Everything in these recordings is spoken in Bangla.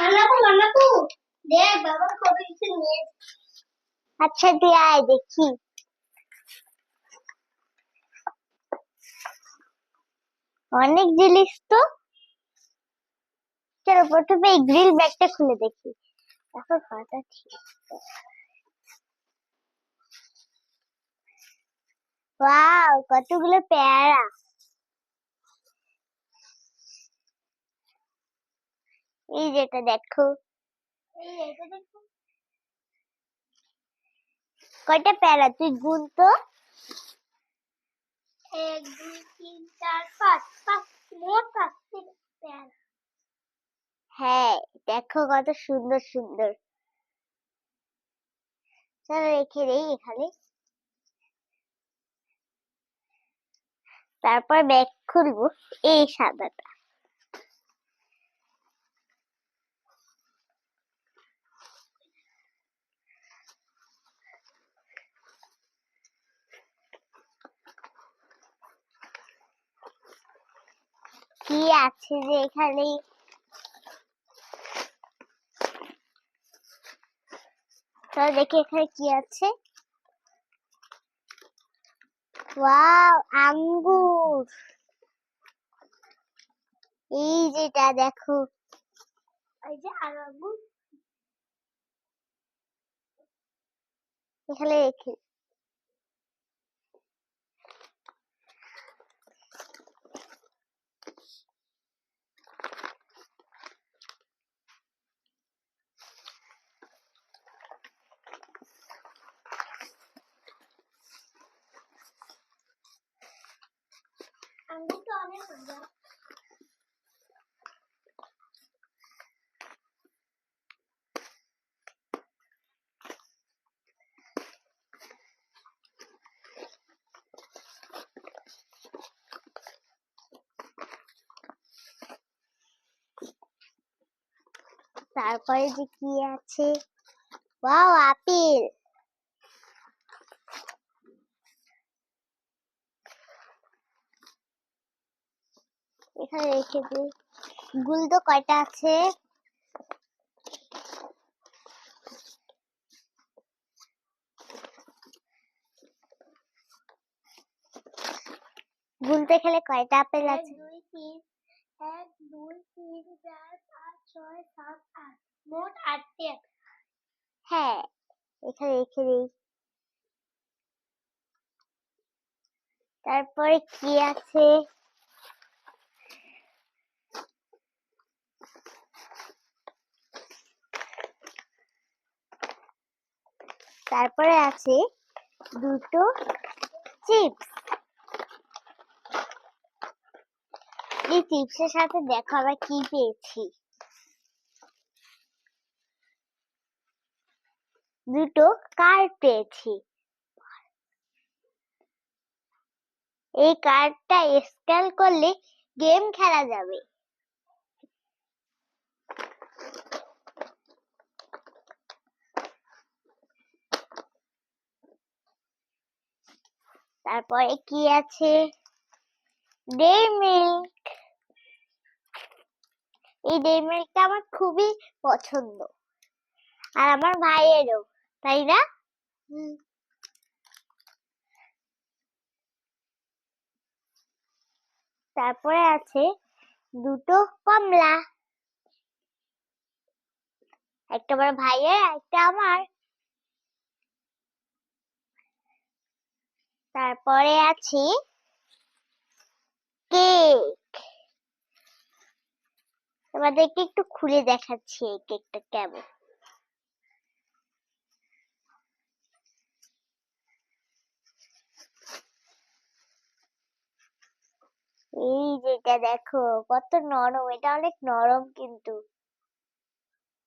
বানাবো দেখ বাবা কত কিছু নিয়ে। আচ্ছা দিয়ে আয় দেখি। অনেক জিনিস তো। চলো প্রথমে এই গ্রিল ব্যাগটা খুলে দেখি। এখন ফাটা ঠিক। ওয়াও কতগুলো পেয়ারা। এই যেটা দেখো। কয়টা পেয়ারা তুই গুন তো। 1 2 3 4 5 5 মোট 5টি পেয়ারা। হ্যাঁ দেখো কত সুন্দর সুন্দর। চলো রেখে দেই এখানে। তারপর ব্যাগ খুলবো এই সাদাটা। কি আছে যে এখানে। চলো দেখি এখানে কি আছে। ওয়াও আঙ্গুর। এই যেটা দেখো। এই যে আর আঙ্গুর এখানে রেখে। আঙ্গুরটা অনেক মজা। তারপরে যে কি আছে। Wow apple. এখানে রেখে দিই। গুলদো কয়টা আছে। গুনতে খেলে কয়টা আপেল আছে। 1 2 3 4 5 6 7 8 মোট 8টি। হ্যাঁ এখানে রেখে দিই। তারপরে কি আছে। তারপরে আছে দুটো চিপস। এই চিপসের সাথে দেখো আবার কি পেয়েছি। দুটো কার্ড পেয়েছি। এই কার্ডটা স্ক্যান করলে গেম খেলা যাবে। তারপরে কি আছে। Dairy milk. এই ডেইরি মিল্কটা আমার খুবই পছন্দ আর আমার ভাইয়েরও তাই না। তারপরে আছে দুটো কমলা। একটা আমার ভাইয়ের একটা আমার। তারপরে আছে কেক। তোমাদেরকে একটু খুলে দেখাচ্ছি এই কেকটা কেমন। এই যেটা দেখো কত নরম। এটা অনেক নরম কিন্তু।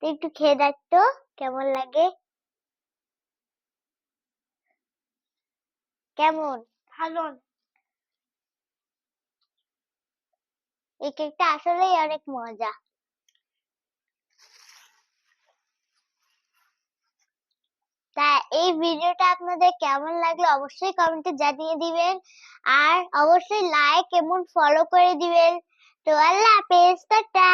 একটু খেয়ে দেখ তো কেমন লাগে। কেমন ভালো। এই কেকটা আসলেই অনেক মজা। তা এই ভিডিওটা আপনাদের কেমন লাগলো অবশ্যই কমেন্টে জানিয়ে দিবেন আর অবশ্যই লাইক এবং ফলো করে দিবেন। তো আল্লাহ হাফেজ টাটা।